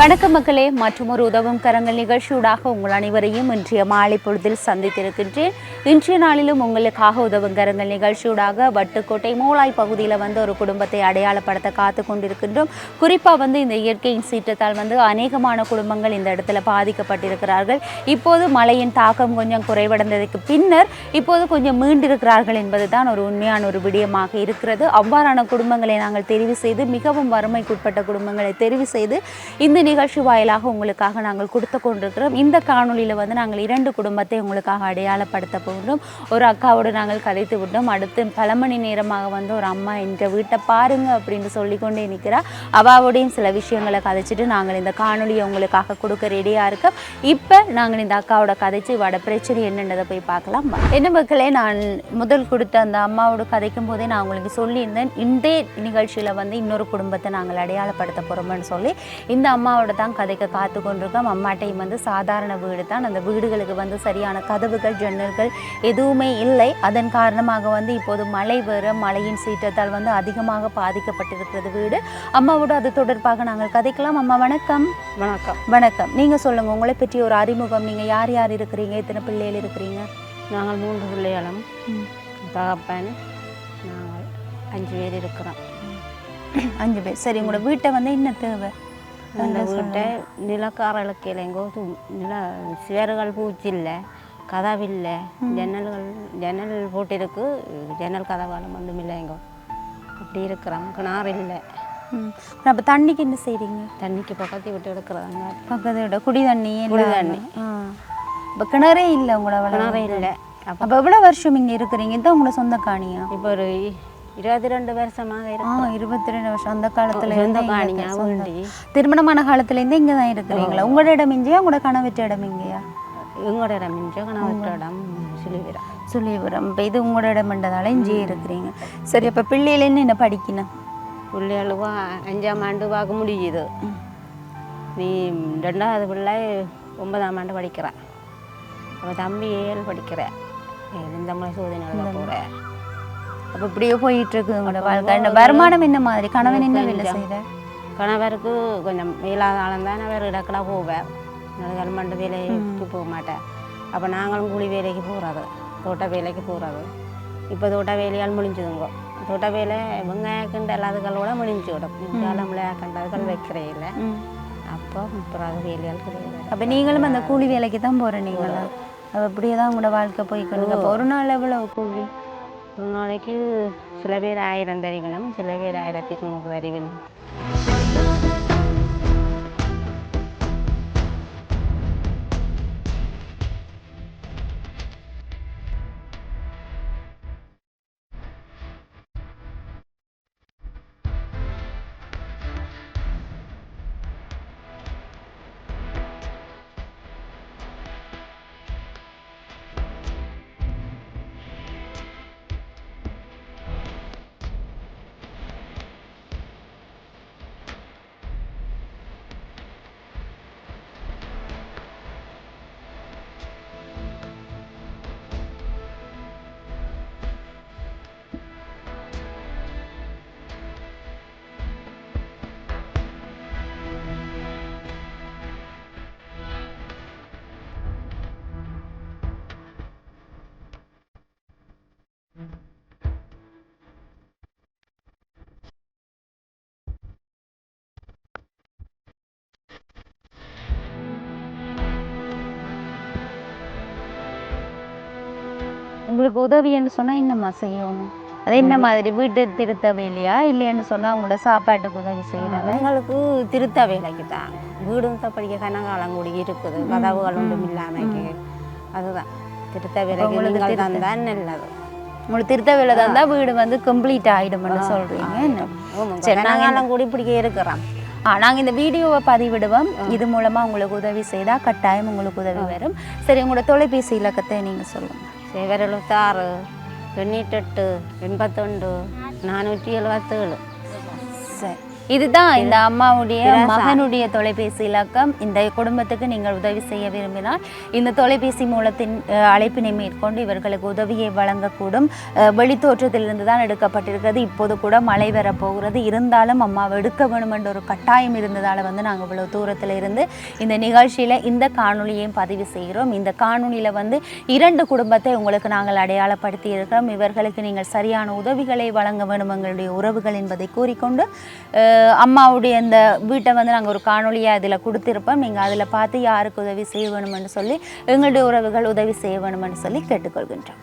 வணக்கம் மக்களே, மற்றும் ஒரு உதவும் கரங்கள் நிகழ்ச்சியூடாக உங்கள் அனைவரையும் இன்றைய மாலை பொழுதில் சந்தித்திருக்கின்றேன். இன்றைய நாளிலும் உங்களுக்காக உதவும் கரங்கள் நிகழ்ச்சியூடாக வட்டுக்கோட்டை மூளாய் பகுதியில் ஒரு குடும்பத்தை அடையாளப்படுத்த காத்து கொண்டிருக்கின்றோம். குறிப்பாக இந்த இயற்கையின் சீற்றத்தால் அநேகமான குடும்பங்கள் இந்த இடத்துல பாதிக்கப்பட்டிருக்கிறார்கள். இப்போது மழையின் தாக்கம் கொஞ்சம் குறைவடைந்ததற்கு பின்னர் இப்போது கொஞ்சம் மீண்டிருக்கிறார்கள் என்பது தான் ஒரு உண்மையான ஒரு விடயமாக இருக்கிறது. அவ்வாறான குடும்பங்களை நாங்கள் தெரிவு செய்து, மிகவும் வறுமைக்குட்பட்ட குடும்பங்களை தெரிவு செய்து இந்த நிகழ்ச்சி வாயிலாக உங்களுக்காக நாங்கள் கொடுத்து கொண்டிருக்கிறோம். இந்த காணொலியில் நாங்கள் 2 குடும்பத்தை உங்களுக்காக அடையாளப்படுத்த போகிறோம். ஒரு அக்காவோடு நாங்கள் கதைத்து விட்டோம். அடுத்து பல மணி நேரமாக ஒரு அம்மா என்ற வீட்டை பாருங்க அப்படின்னு சொல்லிக்கொண்டே நிற்கிறார். அவாவோடையும் சில விஷயங்களை கதைச்சிட்டு நாங்கள் இந்த காணொலியை உங்களுக்காக கொடுக்க ரெடியாக இருக்கோம். இப்போ நாங்கள் இந்த அக்காவோட கதைச்சு இவட பிரச்சனை என்னன்றதை போய் பார்க்கலாம். என்ன மக்களே, நான் முதல் கொடுத்த அந்த அம்மாவோட கதைக்கும் போதே நான் உங்களுக்கு சொல்லியிருந்தேன், இந்த நிகழ்ச்சியில் இன்னொரு குடும்பத்தை நாங்கள் அடையாளப்படுத்த போகிறோம்னு சொல்லி இந்த அம்மாவோட தான் கதைக்க காத்து கொண்டிருக்கோம். அம்மாட்டையும் சாதாரண வீடு தான். அந்த வீடுகளுக்கு சரியான கதவுகள் ஜன்னல்கள் எதுவுமே இல்லை. அதன் காரணமாக இப்போது மழை வர மழையின் சீற்றத்தால் அதிகமாக பாதிக்கப்பட்டிருக்கிறது வீடு. அம்மாவோட அது தொடர்பாக நாங்கள் கதைக்கலாம். அம்மா வணக்கம். வணக்கம். வணக்கம். நீங்கள் சொல்லுங்கள், உங்களை பற்றி ஒரு அறிமுகம். நீங்கள் யார் யார் இருக்கிறீங்க, எத்தனை பிள்ளைகள் இருக்கிறீங்க? நாங்கள் 3 பிள்ளைகளும் தகப்பன், நாங்கள் 5 பேர் இருக்கிறோம். 5 பேர். சரி, உங்களோட வீட்டை என்ன தேவை? அந்த வீட்டை நிலக்காரர்களுக்கு இல்லைங்கோ, சுவர்கள் பூச்சி இல்லை, கதவில்லை, ஜன்னல் போட்டிருக்கு, ஜன்னல் கதவாலும் ஒன்றும் இல்லைங்கோ, அப்படி இருக்கிறோம். கிணறு இல்லை. அப்போ தண்ணிக்கு என்ன செய்கிறீங்க? தண்ணிக்கு பக்கத்து விட்டு எடுக்கிறாங்க. பக்கத்து விட குடி தண்ணி? குடி தண்ணி. இப்போ கிணறே இல்லை உங்களோட? கிணறே இல்லை. அப்போ எவ்வளோ வருஷம் இங்கே இருக்கிறீங்க? இதுதான் உங்களை சொந்த காணியா? இப்போ ஒரு 22 வருஷமாக இருக்கு. 22 வருஷம். அந்த காலத்துல சொந்த காணியா? திருமணமான காலத்துலேருந்தே இங்கே தான் இருக்கிறீங்களா? உங்களோட இடம் இங்கேயா, உங்களோட கணவற்ற இடம் இங்கேயா? எங்களோட இடம் இங்கே, கணவற்ற இடம் சுழிபுரம். சுழிபுரம். இப்போ இது உங்களோட இடம்ன்றதால இங்கே இருக்கிறீங்க. சரி, அப்போ பிள்ளையிலேருந்து என்ன படிக்கணும்? பிள்ளைகளுவா 5ஆம் ஆண்டு பார்க்க முடியுது. நீ 2வது பிள்ளை 9ஆம் ஆண்டு படிக்கிறேன். அப்போ தம்பி 7 படிக்கிறேன். இந்த மாதிரி சோதனை போகிறேன். அப்போ இப்படியே போயிட்டு இருக்குது உங்களோட வாழ்க்கை. வருமானம் என்ன மாதிரி? கணவன் என்ன வேலை செய்கிற? கணவருக்கு கொஞ்சம் மேலாத ஆளந்தான். அவர் இடக்கெல்லாம் போவேன். கவர்மெண்ட் வேலைக்கு போக மாட்டேன். அப்போ நாங்களும் கூலி வேலைக்கு போகிறது, தோட்ட வேலைக்கு போகிறது. இப்போ தோட்ட வேலையால் முடிஞ்சுதுங்க. தோட்ட வேலை வெங்காயக்கண்டு எல்லாத்துக்களோட முடிஞ்சு விடும். கண்டதுகள் வைக்கிறே இல்லை. அப்போ அப்புறம் வேலையால் கிடையாது. அப்போ நீங்களும் அந்த கூலி வேலைக்கு தான் போகிறேன் நீங்களா? அப்போ அப்படியே தான் உங்களோட வாழ்க்கை போய்க்கணும். அப்போ ஒரு நாள் எவ்வளோ கூலி? ஒரு நாளைக்கு சில பேர் 1000 தருவினும், சில பேர் 1300 தருவினும். உங்களுக்கு உதவின்னு சொன்னால் என்னம்மா செய்யணும்? அது என்ன மாதிரி? வீட்டு திருத்த வேலையா, இல்லைன்னு சொன்னால் அவங்களோட சாப்பாட்டுக்கு உதவி செய்யறாங்க? எங்களுக்கு திருத்த வேலைக்கு தான். வீடும் படிக்க கனகாலங்கூடி இருக்குது, கதவுகள் ஒன்றும் இல்லாமைக்கு. அதுதான் திருத்த வேலைக்கு தான் நல்லது. உங்களுக்கு திருத்த வேலை தான் வீடு கம்ப்ளீட் ஆகிடும்னு சொல்கிறீங்க. கனகாலங்கூடி பிடிக்க இருக்கிறோம். நாங்கள் இந்த வீடியோவை பதிவிடுவோம். இது மூலமாக உங்களுக்கு உதவி செய்தால் கட்டாயம் உங்களுக்கு உதவி வரும். சரி, உங்களோட தொலைபேசி இலக்கத்தை நீங்கள் சொல்லுங்கள். 76 98 81 477. சரி, இதுதான் இந்த அம்மாவுடைய மகனுடைய தொலைபேசி இலக்கம். இந்த குடும்பத்துக்கு நீங்கள் உதவி செய்ய விரும்பினால் இந்த தொலைபேசி மூலத்தின் அழைப்பினை மேற்கொண்டு இவர்களுக்கு உதவியை வழங்கக்கூடும். வெளித்தோற்றத்திலிருந்து தான் எடுக்கப்பட்டிருக்கிறது. இப்போது கூட மழை வரப்போகிறது, இருந்தாலும் அம்மாவை எடுக்க வேணும் என்ற ஒரு கட்டாயம் இருந்ததால் வந்து நாங்கள் இவ்வளவு தூரத்தில் இருந்து இந்த நிகழ்ச்சியில் இந்த காணொலியையும் பதிவு செய்கிறோம். இந்த காணொலியில் வந்து 2 குடும்பத்தை உங்களுக்கு நாங்கள் அடையாளப்படுத்தி இருக்கிறோம். இவர்களுக்கு நீங்கள் சரியான உதவிகளை வழங்க வேண்டும் எங்களுடைய உறவுகள் என்பதை கூறிக்கொண்டு அம்மாவுடைய இந்த வீட்டை வந்து நாங்கள் ஒரு காணொலியாக அதில் கொடுத்திருப்போம். நீங்கள் அதில் பார்த்து யாருக்கு உதவி செய்ய வேணுமென்று சொல்லி எங்களுடைய உறவுகள் உதவி செய்ய வேணுமென்று சொல்லி கேட்டுக்கொள்கின்றோம்.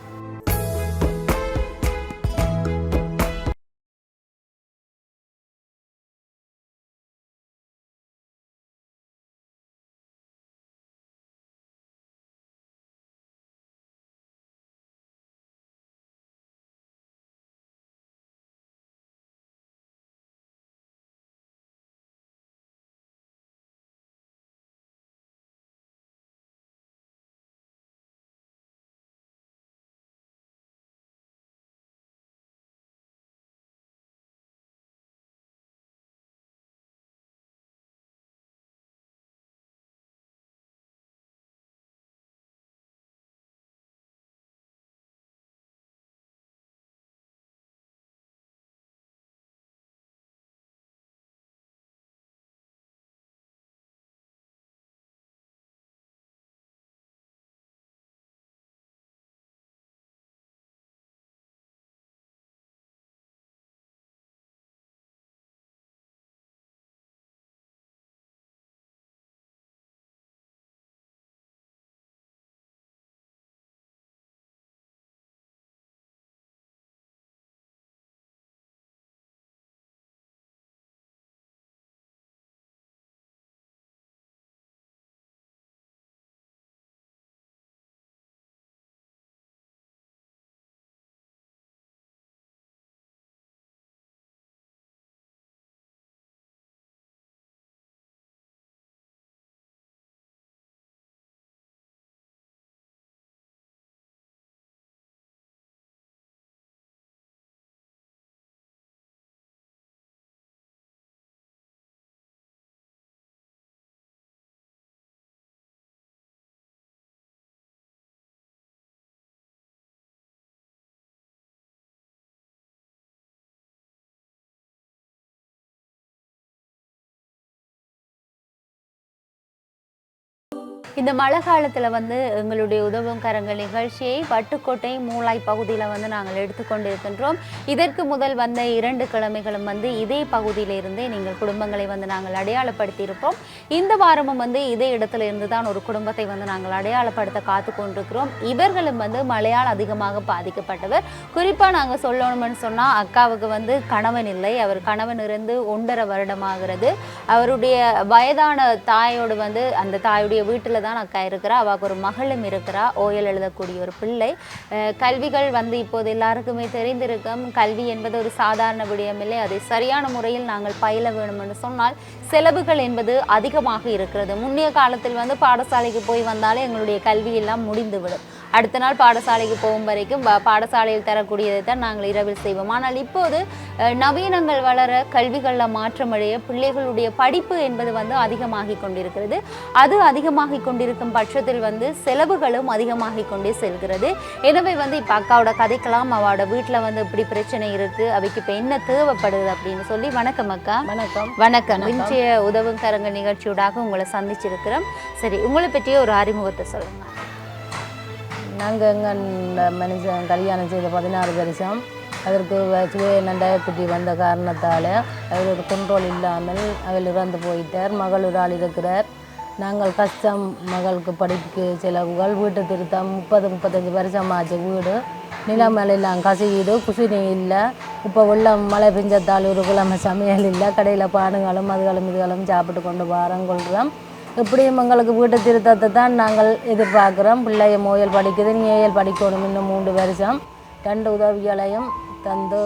இந்த மழை காலத்தில் வந்து எங்களுடைய உதவும் கரங்கள் நிகழ்ச்சியை வட்டுக்கோட்டை மூளாய் பகுதியில் வந்து நாங்கள் எடுத்துக்கொண்டு இருக்கின்றோம். இதற்கு முதல் வந்த 2 கிழமைகளும் வந்து இதே பகுதியிலிருந்தே நீங்கள் குடும்பங்களை வந்து நாங்கள் அடையாளப்படுத்தியிருப்போம். இந்த வாரமும் வந்து இதே இடத்துல இருந்து தான் ஒரு குடும்பத்தை வந்து நாங்கள் அடையாளப்படுத்த காத்து கொண்டிருக்கிறோம். இவர்களும் வந்து மழையால் அதிகமாக பாதிக்கப்பட்டவர். குறிப்பாக நாங்கள் சொல்லணும்னு சொன்னால் அக்காவுக்கு வந்து கணவன் இல்லை. அவர் கணவன் இருந்து 1.5 வருடமாகிறது. அவருடைய வயதான தாயோடு வந்து அந்த தாயுடைய வீட்டில் தான் அக்கா இருக்கிறா. அவருக்கு ஒரு மகளும் இருக்கிறா, ஓயல் எழுதக்கூடிய ஒரு பிள்ளை. கல்விகள் வந்து இப்போது எல்லாருக்குமே தெரிந்திருக்கும். கல்வி என்பது ஒரு சாதாரண விடயமில்லை. அதை சரியான முறையில் நாங்கள் பயில வேண்டும் என்று சொன்னால் செலவுகள் என்பது அதிகமாக இருக்கிறது. முன்னைய காலத்தில் வந்து பாடசாலைக்கு போய் வந்தாலே எங்களுடைய கல்வி எல்லாம் முடிந்துவிடும். அடுத்த நாள் பாடசாலைக்கு போகும் வரைக்கும் பாடசாலையில் தரக்கூடியதை தான் நாங்கள் இரவில் செய்வோம். ஆனால் இப்போது நவீனங்கள் வளர, கல்விகளில் மாற்றமடைய, பிள்ளைகளுடைய படிப்பு என்பது வந்து அதிகமாகி கொண்டிருக்கிறது. அது அதிகமாகி கொண்டிருக்கும் பட்சத்தில் வந்து செலவுகளும் அதிகமாகி கொண்டே செல்கிறது. எனவே வந்து இப்போ அக்காவோட கதைக்கலாம், அவளோட வீட்டில் வந்து இப்படி பிரச்சனை இருக்குது, அவைக்கு இப்போ என்ன தேவைப்படுது அப்படின்னு சொல்லி. வணக்கம் அக்கா. வணக்கம். வணக்கம். இன்றைய உதவும் கரங்க நிகழ்ச்சியோடாக உங்களை சந்திச்சிருக்கிறோம். சரி, உங்களை பற்றிய ஒரு அறிமுகத்தை சொல்லுங்கள். நாங்கள் எங்கள் மனுஷன் கல்யாணம் செய்த 16 வருஷம். அதற்கு சுய டயபெட்டி வந்த காரணத்தால் அவர் ஒரு கண்ட்ரோல் இல்லாமல் அவர் இறந்து போயிட்டார். மகள் ஒரு ஆள் இருக்கிறார். நாங்கள் கஷ்டம், மகளுக்கு படிப்புக்கு செலவுகள், வீட்டு திருத்தம், 30-35 வருஷம் ஆச்சு. வீடு நிலமலையெல்லாம் கசியுது, குசினி இல்லை. இப்போ வெள்ளம் மழை பெஞ்சத்தால் ஒரு கிழமை சமையல் இல்லை. கடையில் பானுங்களும் அதுகளும் இதுகளும் சாப்பிட்டு கொண்டு கொள்கிறோம். இப்படியும் எங்களுக்கு வீட்டு திருத்தத்தை தான் நாங்கள் எதிர்பார்க்குறோம். பிள்ளைய மோயல் படிக்குது, நீ ஏயல் படிக்கணும். இன்னும் 3 வருஷம் 2 உதவிகளையும் தந்து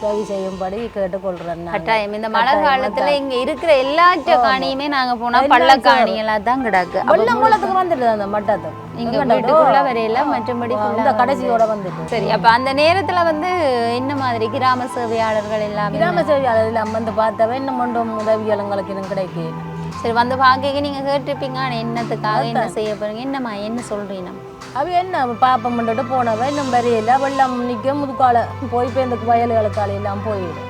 உதவி செய்யும்படி கேட்டுக்கொள்கிறேன் நான். கட்டாயம் இந்த மழை காலத்துல இங்க இருக்கிற எல்லாற்ற காணியுமே நாங்க போனா பள்ள காணியெல்லாம் தான் கிடக்கு. வெள்ளம் மூலத்துக்கு வந்துடுது அந்த மட்டத்துக்கு இங்க வீட்டுக்குள்ள வரையில மற்றபடி இந்த கடைசியோட வந்துட்டு. சரி, அப்ப அந்த நேரத்துல வந்து என்ன மாதிரி கிராம சேவையாளர்கள் எல்லாமே கிராம சேவையாளர் எல்லாம் வந்து பார்த்தவன் இன்னும் ஒன்றும் உதவிகள் எங்களுக்கு இன்னும் கிடைக்கும். சரி, வந்து பார்க்க நீங்க கேட்டிருப்பீங்க என்னத்துக்காக என்ன செய்ய போறீங்க, என்னம்மா என்ன சொல்றீங்க? அவ என்ன பாப்பம் பண்ணிட்டு போனவன் இன்னும் வரையில வெள்ளம் நிற்க முதுக்கால போய் பேருந்து வயல்களுக்கால எல்லாம் போயிடும்.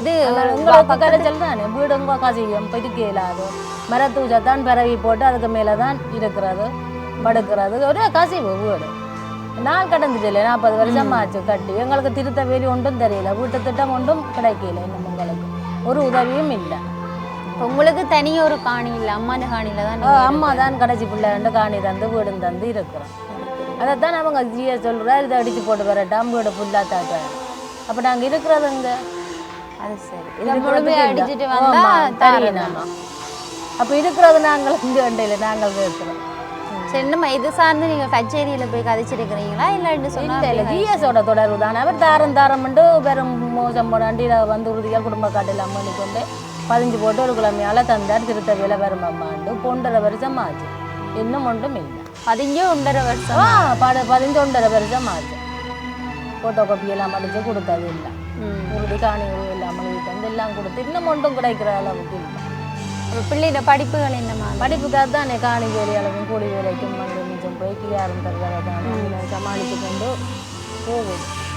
இது உங்களுக்கு கரைச்சல் தானே, வீடு உங்க கசியம் இதுக்கு இயலாது. மரத்தூச்சத்தான் பிறவி போட்டு அதுக்கு மேலே தான் இருக்கிறது படுக்கிறது. ஒரே கசிவு வீடு. நாள் கடந்துட்டு இல்லை, 40 வருஷம் ஆச்சு கட்டி. எங்களுக்கு திருத்த வேலி ஒன்றும் தெரியல, வீட்டு திட்டம் ஒன்றும் கிடைக்கல. இன்னும் உங்களுக்கு ஒரு உதவியும் இல்லை. உங்களுக்கு தனி ஒரு காணி இல்லை, அம்மான காணியில தான் அம்மா தான் கடைசி பிள்ளை காணி தந்து வீடு தந்து இருக்கிறோம். அதைத்தான் அவங்க ஜிய சொல்கிறா, இதை அடித்து போட்டு வரட்டாம் வீடு ஃபுல்லாக தாக்குறாங்க. அப்போ நாங்கள் இருக்கிறதுங்க அது சரி, இதை முழுமையாக அடிச்சுட்டு வந்தா தெரியணுமா? அப்போ இருக்கிறது நாங்கள் இங்கே வண்டையில் நாங்கள் இருக்கிறோம். சரி, என்னம்மா இது சார்ந்து நீங்கள் கச்சேரியில் போய் கதைச்சிருக்கிறீங்களா இல்லை இல்லை ஜிஎஸோட தொடர்பு தானே. அவர் தாரம்ட்டு வெறும் மோசம் போட வண்டியில் வந்து உறுதியாக குடும்ப காட்டெல்லாம் பண்ணிக்கொண்டு 15 போட்டு ஒரு கிழமையால் தந்தார். திருத்த வேலை வருமாண்டு 1.5 வருஷம் ஆச்சு. இன்னும் ஒன்றும் இல்லை. 15 வருஷம் 15 வருஷம் ஆச்சு. ஃபோட்டோ காப்பி எல்லாம் அடித்து கொடுத்தது இல்லை. உறுதி காணி எல்லாம் எழுதி தந்து எல்லாம் கொடுத்து இன்னும் ஒன்றும் கிடைக்கிற அளவுக்கு இல்லை. பிள்ளையோட படிப்புகள் என்னம்மா? படிப்புக்காக தான் காணி வேலை அளவும் கூலி வேலைக்கும் வந்து மிச்சம் போய் கியாரும் தருவதை தான் சமாளித்து கொண்டு போகுது.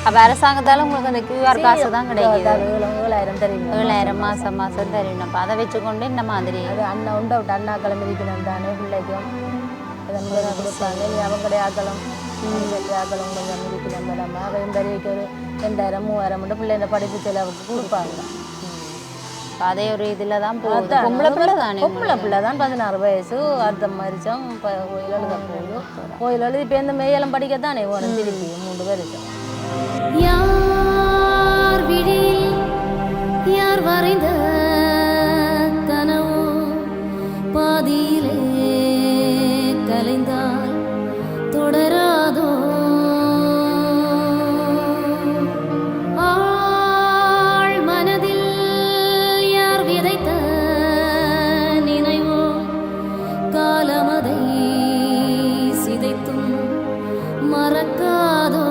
அப்போ அரசாங்கத்தால் உங்களுக்கு அந்த QR காசு தான் கிடைக்குது. 7,000 தெரியும். 7,000 மாதம் தெரியும். அப்போ அதை வச்சுக்கொண்டு இந்த மாதிரி அது அண்ணன் உண்டு விட்டு அண்ணா கிளம்பி இருக்கணும் தானே பிள்ளைக்கும் இதன் மூலம் கொடுப்பாங்க. அவங்களுடைய ஆக்களும் ஆக்களும் கொஞ்சம் இருக்கணும் மேடம். அவையும் பெரியக்கு ஒரு 2,000 3,000 மட்டும் பிள்ளைங்க படிப்பு செலவுக்கு கொடுப்பாங்க. அதே ஒரு இதில் தான் போகுது. பொம்பளை பிள்ளை தானே, பொம்பளை பிள்ளை தான் 16 வயசு. அர்த்தம் மரிச்சம் கோயில் எழுத போகுது. கோயில் எழுதி இப்போ இந்த மெய்யெல்லாம் படிக்கத்தானே வேணும். திருப்பி 3 வருஷம். யார் விழியில் யார் வரைந்த கனவோ பாதியிலே கலைந்தால் தொடராதோ. ஆள் மனதில் யார் விதைத்த நினைவோ காலமதை சிதைத்தும் மறக்காதோ.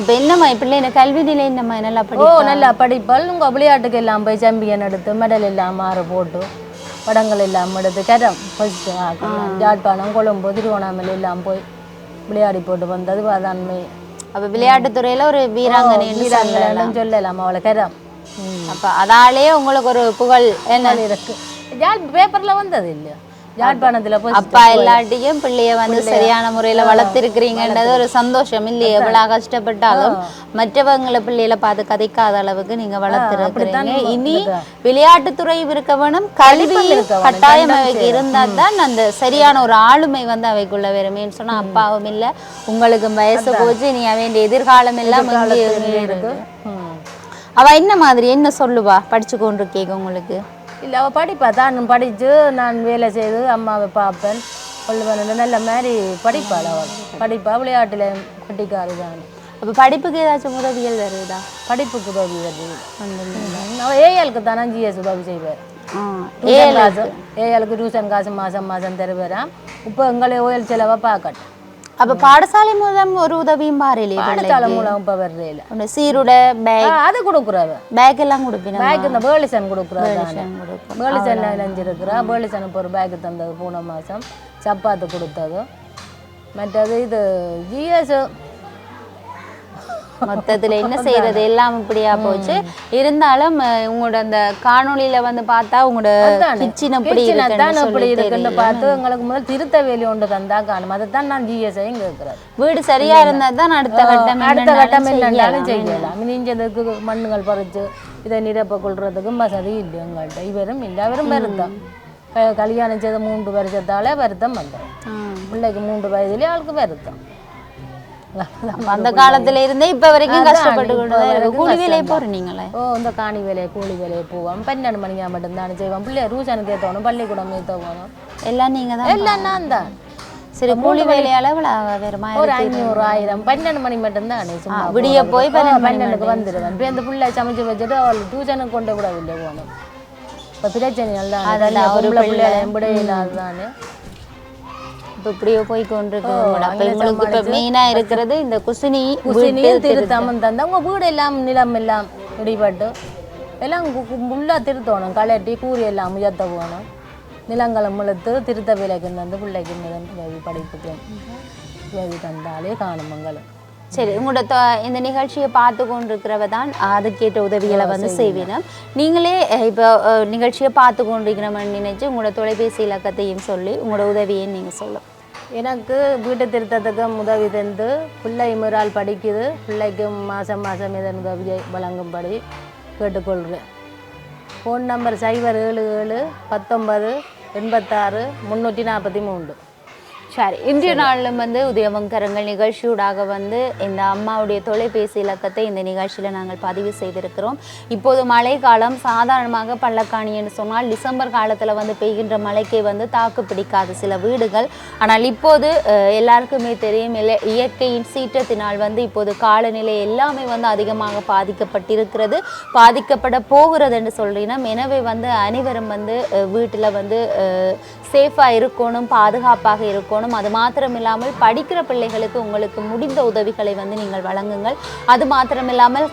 அப்போ என்னம்மா பிள்ளைங்க கல்வி நிலை என்னம்மா நல்லா நல்லா படிப்பால். உங்கள் விளையாட்டுக்கு எல்லாம் போய் சாம்பியன் எடுத்து மெடல் எல்லாம் மாற போட்டு படங்கள் எல்லாம் எடுத்து கரம் ஃபஸ்ட்டு யாழ்ப்பாணம் கொழும்பு திருவண்ணாமலை எல்லாம் போய் விளையாடி போட்டு வந்தது வாதாண்மை. அப்போ விளையாட்டுத்துறையில் ஒரு வீராங்கனை சொல்லலாம் அவளை கரம். அப்போ அதாலே உங்களுக்கு ஒரு புகழ் என்ன இருக்கு. பேப்பரில் வந்தது இல்லை யாழ்ப்பாணத்தில். அப்பா எல்லாட்டையும் பிள்ளைய வந்து சரியான முறையில் வளர்த்துருக்கிறீங்கன்றது ஒரு சந்தோஷம் இல்லையே. எவ்வளோ கஷ்டப்பட்டாலும் மற்றவங்களை பிள்ளைகளை பார்த்து கதைக்காத அளவுக்கு நீங்கள் வளர்த்துருக்கிறீங்க. இனி விளையாட்டுத்துறை இருக்க வேணும், கல்வி கட்டாயம் அவைக்கு இருந்தால் தான் அந்த சரியான ஒரு ஆளுமை வந்து அவைக்குள்ள வருமேன்னு சொன்னால் அப்பாவும் இல்லை, உங்களுக்கு வயசு போச்சு, நீ அவன் எதிர்காலம் எல்லாம் இருக்கு. அவள் என்ன மாதிரி என்ன சொல்லுவா படிச்சு கொண்டு கேட்க உங்களுக்கு? இல்லை அவள் படிப்பா தான் படித்து நான் வேலை செய்து அம்மாவை பார்ப்பேன் கொள்ளுவேன் நல்ல மாதிரி படிப்பாள். அவள் படிப்பா விளையாட்டில் கட்டிக்காரு தான். அப்போ படிப்புக்கு ஏதாச்சும் உதவிகள் வருதா? படிப்புக்கு உதவி வருது. அவள் ஏஎலுக்கு தானே ஜிஎஸ் உதவி செய்வார். ஏஎலுக்கு டியூஷன் காசு மாதம் தருவாராம். இப்போ எங்களை ஓயல் செலவை பார்க்கட்டும். அப்போ பாடசாலை மூலம் ஒரு உதவியும் பாருலையே? பாடசாலை மூலம் இப்போ வர்றதில்ல. சீருடை பேக் அது கொடுக்குறாவ. பேக் எல்லாம் கொடுப்பீங்க? பேக் இந்த பேர்லிசன் கொடுக்குறாங்க. பேர்லிசன் நினைஞ்சிருக்கிறா. பேர்லிசன் இப்போ ஒரு பேக்கு தந்தது போன மாதம். சப்பாத்து கொடுத்தது. மற்றது இது ஜிஎஸ் மொத்தத்துல என்ன செய்யறது எல்லாம் இப்படியா போச்சு. இருந்தாலும் உங்களோட அந்த காணொளியில வந்து பார்த்தா உங்களோட கிச்சன் அப்படி இருக்குன்னு பார்த்து எங்களுக்கு முதல் திருத்த வேலி ஒன்று தந்தா காணும். அதைத்தான் நான் ஜிஎஸ்ஐயும் கேட்கிறேன். வீடு சரியா இருந்தா தான் அடுத்த கட்டம் என்னன்னாலும் செய்யலாம். நீஞ்சதுக்கு மண்ணுகள் பறிச்சு இதை நிரப்ப கொள்றதுக்கும் வசதி இல்லை எங்கள்கிட்ட. இவரும் இல்லை, அவரும் வருத்தம். கல்யாணம் செய்த 3 வருஷத்தால வருத்தம் வந்தேன். பிள்ளைக்கு 3 வயதுலேயே ஆளுக்கு வருத்தம். அந்த காலத்துல இருந்தே இப்ப வரைக்கும் கஷ்டப்பட்டு கூலி வேலையை போறீங்களே? இந்த காணி வேலையை கூலி வேலையை போவோம். 12 மணிக்கா மட்டும்தான் செய்வோம். பிள்ளை ரூசனுக்கு ஏற்றணும், பள்ளிக்கூடம் ஏற்ற போகணும். எல்லாம் நீங்க தான்? எல்லாம் நான் தான். சரி, கூலி வேலையால வேறுமா ஒரு 500 1000 12 மணி மட்டும்தான். விடிய போய் 12க்கு வந்துடுவேன். இப்போ அந்த பிள்ளை சமைச்சு வச்சுட்டு அவள் டியூஷனுக்கு கொண்டு விடவில்லை போகணும். இப்போ பிரச்சனைகள் தான் ஒரு பிள்ளை இல்லாததானே இப்போ இப்படியோ போய் கொண்டிருக்கு. மெயினா இருக்கிறது இந்த குசினியும் திருத்தாமம் தந்தா உங்க வீடு எல்லாம் நிலம் எல்லாம் இடிபட்டு எல்லாம் முள்ளா திருத்தணும். கலட்டி கூறி எல்லாம் உயர்த்த போகணும். நிலங்களை முழுத்து திருத்த விலைக்கு வந்து பிள்ளைக்கு உதவி படிப்புக்கு உதவி தந்தாலே காணும் மங்களும். சரி, உங்களோட இந்த நிகழ்ச்சியை பார்த்து கொண்டிருக்கிறவ தான் அதுக்கேற்ற உதவிகளை வந்து செய்வேன். நீங்களே இப்போ நிகழ்ச்சியை பார்த்து கொண்டிருக்கிறவன்னு நினைச்சு உங்களோட தொலைபேசி இலக்கத்தையும் சொல்லி உங்களோட உதவியை நீங்கள் சொல்லும். எனக்கு வீட்டு திருத்தத்துக்கு உதவி தந்து பிள்ளை முறால் படிக்குது. பிள்ளைக்கு மாதம் மாதம் இதன் உதவியை வழங்கும்படி கேட்டுக்கொள்கிறேன். Phone number 077 19 86 343. சரி, இன்றைய நாளிலும் வந்து உதயவங்கரங்கள் நிகழ்ச்சியூடாக வந்து இந்த அம்மாவுடைய தொலைபேசி இலக்கத்தை இந்த நிகழ்ச்சியில் நாங்கள் பதிவு செய்திருக்கிறோம். இப்போது மழை காலம். சாதாரணமாக பள்ளக்காணி என்று சொன்னால் டிசம்பர் காலத்தில் வந்து பெய்கின்ற மழைக்கே வந்து தாக்கு பிடிக்காது சில வீடுகள். ஆனால் இப்போது எல்லாருக்குமே தெரியும், இயற்கையின் சீற்றத்தினால் வந்து இப்போது காலநிலை எல்லாமே வந்து அதிகமாக பாதிக்கப்பட்டிருக்கிறது, பாதிக்கப்பட போகிறது என்று சொல்கிறோம். எனவே வந்து அனைவரும் வந்து வீட்டில் வந்து சேஃபாக இருக்கணும், பாதுகாப்பாக இருக்கணும். அது மாத்திரமில்லாமல் படிக்கிற பிள்ளைகளுக்கு உங்களுக்கு முடிந்த உதவிகளை வந்து நீங்கள் வழங்குங்கள். அது மாத்திரமில்லாமல்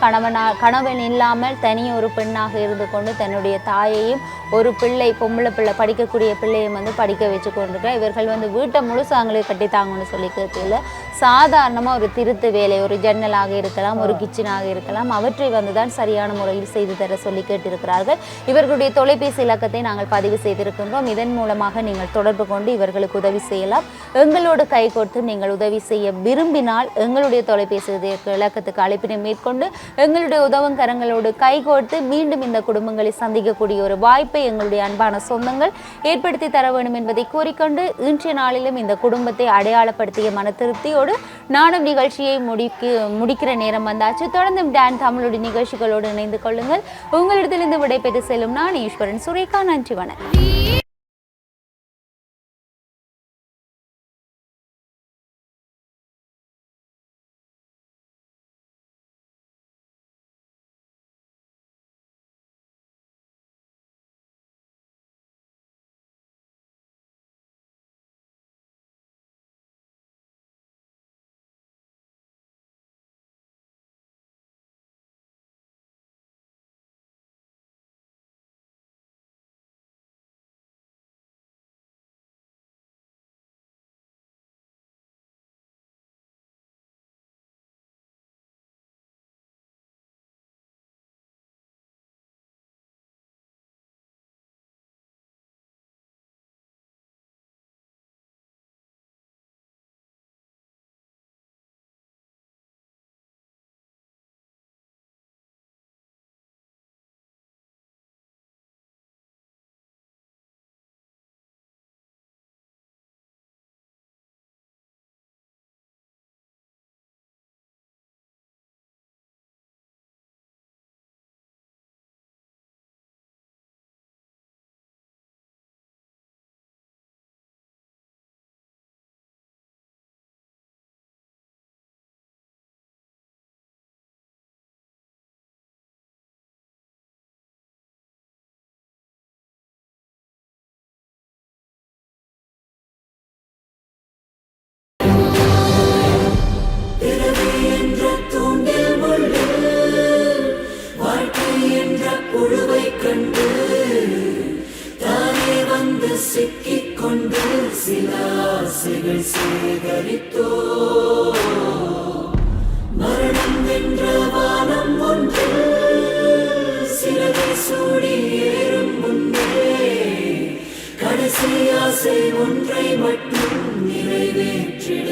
கணவன் இல்லாமல் தனி ஒரு பெண்ணாக இருந்து கொண்டு தன்னுடைய தாயையும் ஒரு பிள்ளை பொம்பளை பிள்ளை படிக்கக்கூடிய பிள்ளையும் வந்து படிக்க வச்சு கொண்டிருக்கிறேன். இவர்கள் வந்து வீட்டை முழுசாங்களே கட்டித்தாங்கன்னு சொல்லி கேட்கல. சாதாரணமாக ஒரு திருத்து வேலை, ஒரு ஜன்னலாக இருக்கலாம், ஒரு கிச்சனாக இருக்கலாம், அவற்றை வந்து தான் சரியான முறையில் செய்து தர சொல்லி கேட்டிருக்கிறார்கள். இவர்களுடைய தொலைபேசி இலக்கத்தை நாங்கள் பதிவு செய்திருக்கின்றோம். இதன் மூலமாக நீங்கள் தொடர்பு கொண்டு இவர்களுக்கு உதவி செய்யலாம். எங்களோடு கைகோர்த்து நீங்கள் உதவி செய்ய விரும்பினால் எங்களுடைய தொலைபேசி இலக்கத்துக்கு அழைப்பினை மேற்கொண்டு எங்களுடைய உதவுங்கரங்களோடு கைகோர்த்து மீண்டும் இந்த குடும்பங்களை சந்திக்கக்கூடிய ஒரு வாய்ப்பை எங்களுடைய அன்பான சொந்தங்கள் ஏற்படுத்தி தர வேண்டும் என்பதை கூறிக்கொண்டு இன்றைய நாளிலும் இந்த குடும்பத்தை அடையாளப்படுத்திய மன திருப்தியோடு நானும் நிகழ்ச்சியை முடிக்கிற நேரம் வந்தாச்சு. தொடர்ந்தும் டான் தமிழுடைய நிகழ்ச்சிகளோடு இணைந்து கொள்ளுங்கள். உங்களிடத்திலிருந்து விடைபெற்று செல்லும் நான் ஈஸ்வரன் சுரேகா. நன்றி, வணக்கம். சிக்கிக்கொண்டு சில ஆசைகள் சேகரித்தோ மரணம் என்ற ஒன்றை மட்டும் நிறைவேற்றிட